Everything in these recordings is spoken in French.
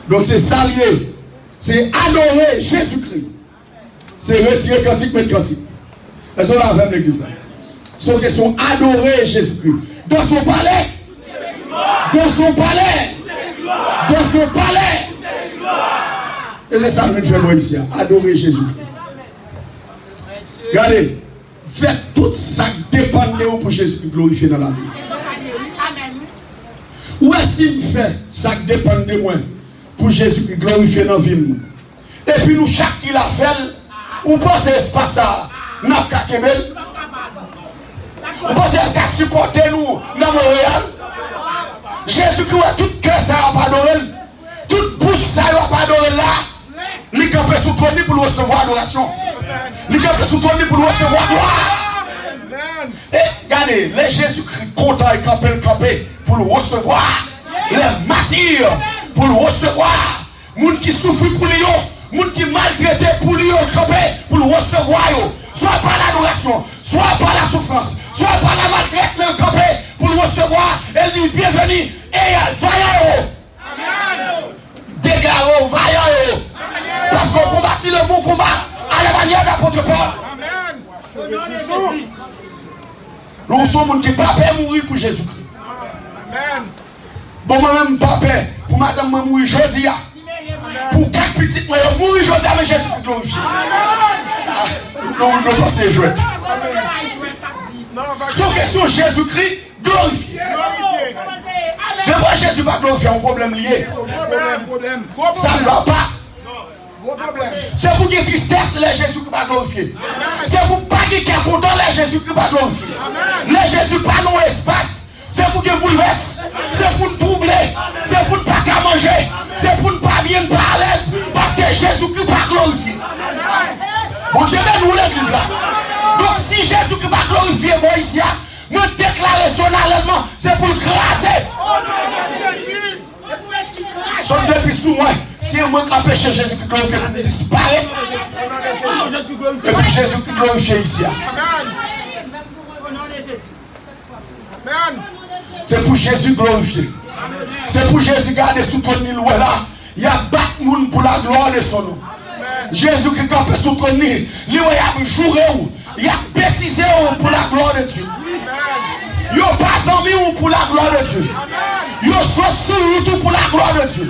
Donc c'est ça lié. C'est adorer Jésus-Christ. C'est retirer cantique, mettre cantique. Est-ce qu'on a avec l'église? C'est qu'ils sont adorer Jésus-Christ. Dans son palais. Dans son palais. Dans son palais. Et c'est ça que je fais ici. Adorer Jésus-Christ. Regardez. Faites tout ça qui dépend de vous pour Jésus-Christ glorifier dans la vie. Ou est-ce qu'il fait ça qui dépend de moi pour Jésus-Christ glorifier dans la vie? Et puis nous, chaque qui l'a fait, on pense que c'est pas ça. N'a pas qu'à Kemel. On pense qu'à supporter nous dans Montréal. Jésus-Christ a tout cœur, ça va pas adorer. Toute bouche, ça va pas adorer là. Il campe sous ton nid pour recevoir adoration. Il campe sous ton nid pour recevoir gloire. Et regardez, les Jésus-Christ content et camper pour le recevoir. Les martyrs pour le recevoir. Les gens qui souffrent pour lui, les gens qui maltraitent pour lui, camper pour le recevoir. Soit par l'adoration, soit par la souffrance, soit par la maltraite, mais camper pour le recevoir. Elle dit bienvenue et vaillant. Déclarons vaillant. Parce qu'on combattit le bon combat à la manière d'apôtre Paul. Nous sommes qui pas peur mourir pour Jésus-Christ. Bon, moi-même, pas peur pour madame mourir aujourd'hui. Pour quatre petites moi mourir aujourd'hui avec Jésus-Christ glorifié. Non, nous ne passons jouer. Sauf que sur Jésus-Christ glorifié. De quoi Jésus va glorifier un problème lié? Ça ne va pas. C'est pour qu'il y ait tristesse, les Jésus qui va glorifier. C'est pour pas qu'il y ait content, les Jésus qui va glorifier. Les Jésus pas dans l'espace. C'est pour qu'il bouleverse. C'est pour nous troubler. C'est pour ne pas qu'à manger. C'est pour ne pas bien pas à l'aise. Parce que Jésus qui va glorifier. Bon Dieu, nous l'église là. Donc si Jésus qui va glorifier moi ici, me déclarer solennellement, c'est pour le craser. Sauf depuis sous moi. Si on manque empêcher Jésus qui glorifie, il disparaît. Et puis Jésus qui glorifie ici. C'est pour Jésus glorifier. C'est pour Jésus garder sous ton nid là. Il y a battu monde pour la gloire de son nom. Jésus qui campe sous ton nid, il a joué, il a bêtisé pour la gloire de Dieu. Il n'a pas envie pour la gloire de Dieu. Il a sauté sur pour la gloire de Dieu.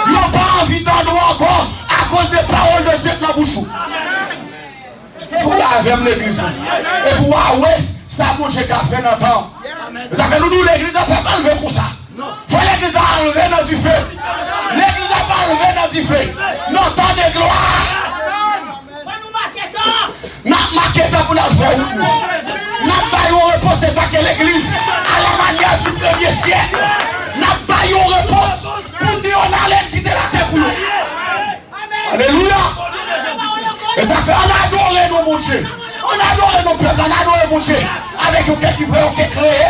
Il n'a pas envie d'en encore à cause des paroles de Dieu dans la bouche. Voilà, j'aime l'église. Et pour ouais, ça monte chez café dans le temps. Ça fait nous, l'église n'a pas enlevé comme ça. Faut l'église a enlevé dans du feu. L'église n'a pas enlevé dans du feu. Nos temps de gloire. N'a marqué pour la faire. N'a pas eu réponse à l'église à la manière du premier siècle. N'a pas eu réponse pour dire on allait quitter la terre pour nous. Alléluia. Et ça fait on adore nos mon Dieu. On adore nos peuples, on adore mon Dieu. Avec aucun qui veut, aucun créé.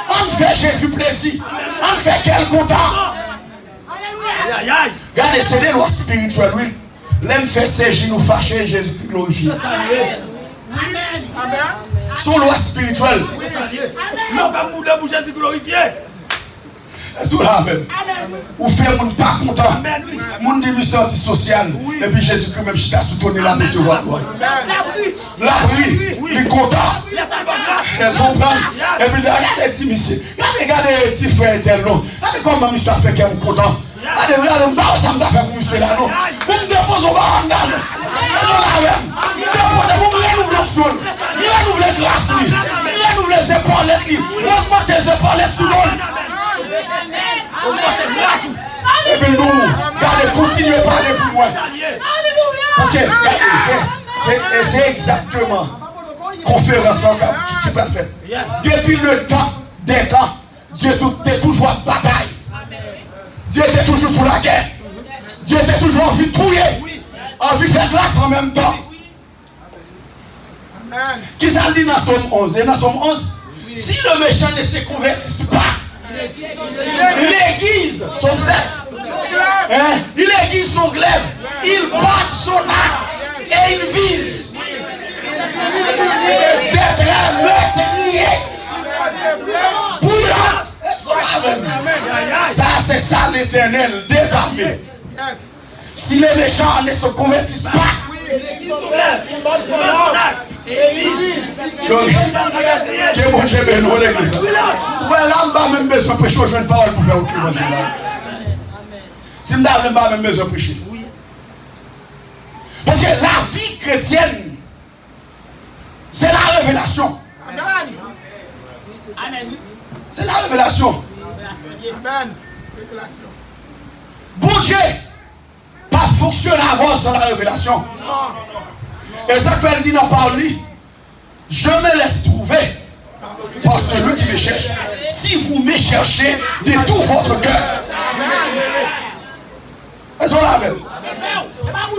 On fait Jésus plaisir. On fait quel content. Regardez, c'est des lois spirituelles, oui. L'homme fait sécher nous fâcher Jésus qui glorifie. Amen. Sous loi spirituelle. L'on va mourir pour Jésus glorifié. Est-ce que vous l'avez? Ou fait mon pas content. Mon démission antisocial. Et puis Jésus-Christ même chita sous ton nez là, monsieur Watt. L'abri, il est content. Et puis regardez les petits messieurs. Regardez les petits frères éternels. Regardez comment monsieur a fait qu'il est content. Regardez, ça m'a fait pour monsieur là. Nous me déposons au bas en dalle. Est-ce que vous l'avez? Nous déposons pour nous renouveler le sol. Nous renouveler grâce. Nous renouveler les épaulettes. Nous augmenter les épaulettes sur l'eau. Et puis nous, regardez, continuez à parler pour moi. Parce que c'est exactement conférence qui peut faire. Depuis le temps des temps, Dieu était toujours en bataille. Dieu était toujours sous la guerre. Dieu était toujours envie de trouiller. Envie de faire grâce en même temps. Qui ça dit dans Somme 11? Et dans Somme 11, si le méchant ne se convertisse pas, il aiguise son zèle. Il aiguise son glaive. Il bat son arc et il vise d'être un meurtrier. Bouillant. Ça, c'est ça l'Éternel, désarmé. Si les méchants ne se convertissent pas, que mon Dieu bénisse l'église. Ouais, là, on n'a même besoin de prêcher aux jeunes paroles pour faire autre chose. Si on n'a même besoin de prêcher. Parce que la vie chrétienne, c'est la révélation. C'est la révélation. Bon Dieu, pas fonctionner avant sans la révélation. Et ça fait dit dans parole, je me laisse trouver par celui qui me cherche. Si vous me cherchez de tout votre cœur. Est-ce qu'on l'a même?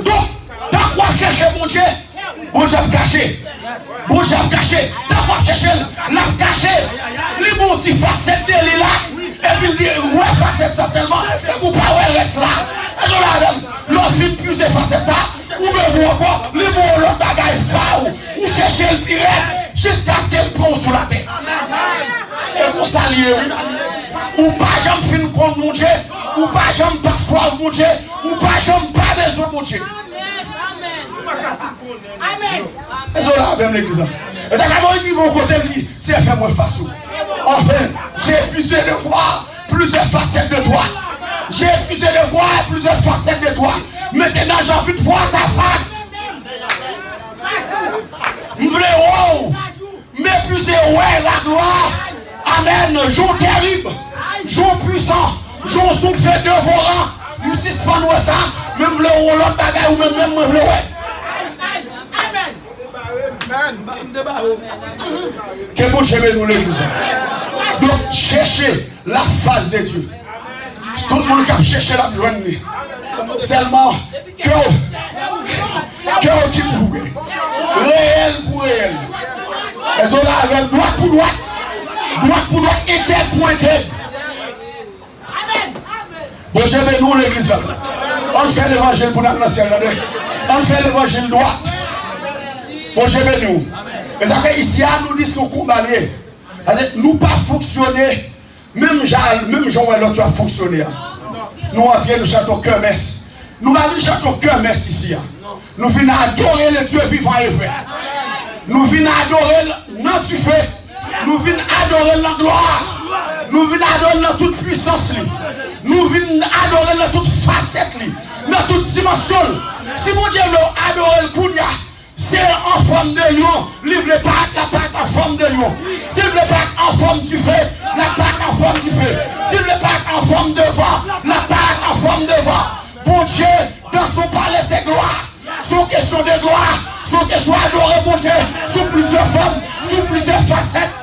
Donc, tant qu'on cherche mon Dieu caché. Bon Dieu caché. Tant qu'on cherche, l'a caché. Les bons petits facettes de lui là. Et puis il dit, ouais, facette ça seulement. Et vous parlez reste là. Est-ce qu'on l'a même? L'autre vie plus de facettes ça. Ou besoin encore, les bons l'autre bagaille faou. Ou chercher le pire jusqu'à ce qu'elle prend sous la tête. Et qu'on s'allie. Ou pas jamais fin contre mon Dieu. Ou pas jamais pas soir mon Dieu. Ou pas jamais pas besoin mon Dieu. Amen. Est-ce qu'on l'a même l'église? Et ça quand ils vont côté lui, c'est faire moi face. Enfin, j'ai épuisé de voir plusieurs facettes de toi. J'ai épuisé de voir plusieurs facettes de toi. Maintenant, j'ai envie de voir ta face. Je voulais wow, mais plus ouais la gloire. Amen. Jour terrible, jour puissant, jour sous fait dévorant. Je ne sais pas nous ça, même le l'autre bagaille ou même le ouais. Que bon Dieu nous l'église. Donc cherchez la face de Dieu. Tout le monde qui cherche la joindre. Seulement cœur qui bouge. Réel pour réel. Et ça là avec droite pour droite, éternel pour éternel. Bon Dieu nous l'église. On fait l'évangile pour notre nation. On fait l'évangile droit. Bon Dieu nous. Et ça fait ici, nous disons qu'on combat. Nous pas fonctionner. Même Jean et l'autre a fonctionné. Nous entrons nous chantons cœur messe. Nous allons chanter cœur messe ici. Nous venons adorer le Dieu vivant et vrai. Nous venons adorer notre feu. Nous venons adorer la gloire. Nous venons adorer dans toute puissance. Nous venons adorer dans toute facette. Dans toute dimension. Si mon Dieu veut adorer le Kounia, c'est en forme de lion. Livre la pâte en forme de lion. S'il le pâte en forme du feu, la pâte en forme du feu. S'il le pâte en forme de vent, la pâte en forme de vent. Bon Dieu, dans son palais, c'est gloire. Son question de gloire, son question adoré, bon Dieu, sous plusieurs formes, sous plusieurs facettes.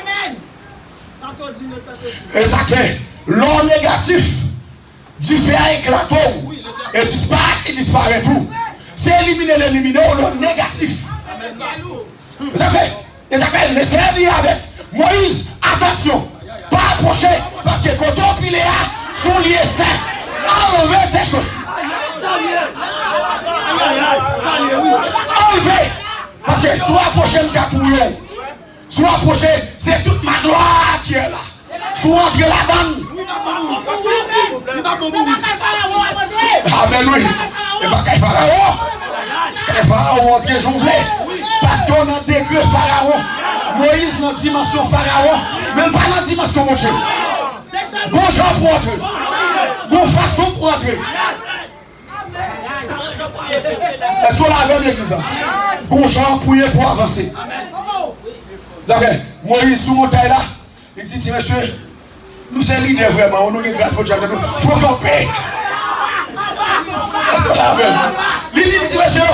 Amen. Et ça fait l'or négatif du fait éclatant et disparaît tout. C'est éliminer le négatif. Ça fait laisser dire avec Moïse, attention, pas approcher, parce que quand on pile son lié saint, enlevez tes chaussures. Enlevez, parce que soit approcher le catouillon, soit approcher, c'est toute ma gloire qui est là. Soit entrer là-dedans. Amen, oui. Et pas qu'un pharaon. Qu'un pharaon entre jonglé. Parce qu'on a décret pharaon. Moïse dans la dimension pharaon. Même pas dans la dimension mon Dieu. Bon gens pour entrer. Bon façon pour entrer. Est-ce qu'on a même l'église? Bon gens pour avancer. Moïse sous montagne là. Il dit, monsieur, nous sommes leaders vraiment, on nous grâce pour Dieu. Il faut camper. Il dit, monsieur,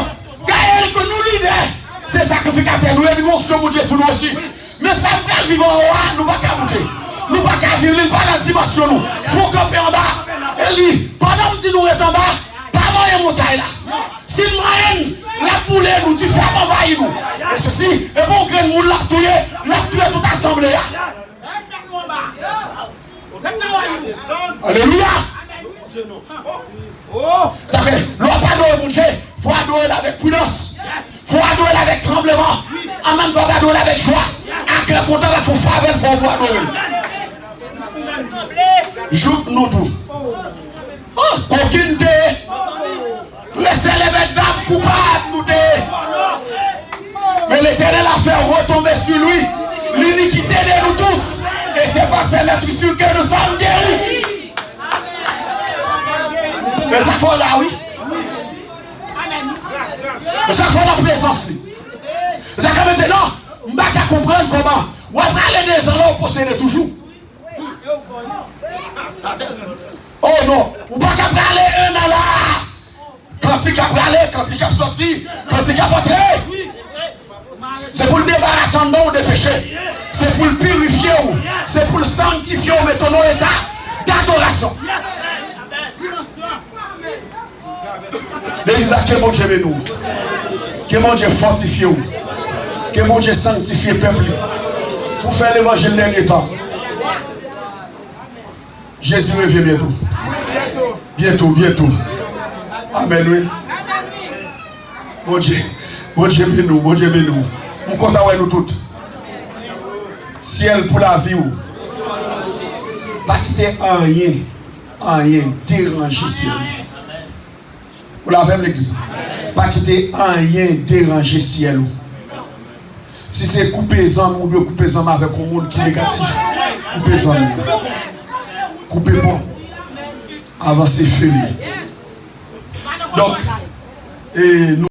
Gaël, que nous leaders, c'est sacrificateur, nous avons sur mon Dieu sous nous aussi. Mais ça, nous vivons en haut, nous ne pouvons pas monter. Nous ne pouvons pas vivre, pas dans la dimension. Il faut camper en bas. Et lui, pendant que nous sommes en bas, pas moyen de montagne là. Si nous moyen, la boule nous, du fer envahit nous. Et ceci, et bon, que nous l'a tué toute assemblée là. Alléluia. Ça fait, l'on pas adorer mon Dieu, il faut adorer avec prudence, il faut adorer avec tremblement, en même temps adorer avec joie, à cœur content à son faveur, il faut adorer. Joue nous tout. pouvez mettre sur que nous sommes guéris. Mais ça faut là, oui. Mais ça faut la présence. Ça fait maintenant, je ne vais pas comprendre comment. Ou après aller des gens là, on possède toujours. Oh non, ou pas qu'à aller un an là. Quand il a aller, quand il a sorti, quand il a entré. C'est pour le débarrasser en nom des péchés. C'est pour le purifier. C'est pour le sanctifier. Mettre nos état d'adoration. L'église, que mon Dieu nous. Que mon Dieu fortifie. Que mon Dieu sanctifie le peuple. Pour faire l'évangile le dernier temps. Jésus revient bientôt. Bientôt, bientôt. Amen, oui. Mon Dieu bénis, mon Dieu bénis. Nous comptons avec nous toutes. Ciel pour la vie. Pas quitter rien déranger ciel. Vous l'avez l'église. Pas quitter rien déranger ciel. Si c'est couper les hommes, on doit couper les hommes avec un monde qui est négatif. Couper les hommes. Coupez pas. Avancez fini. Donc, et nous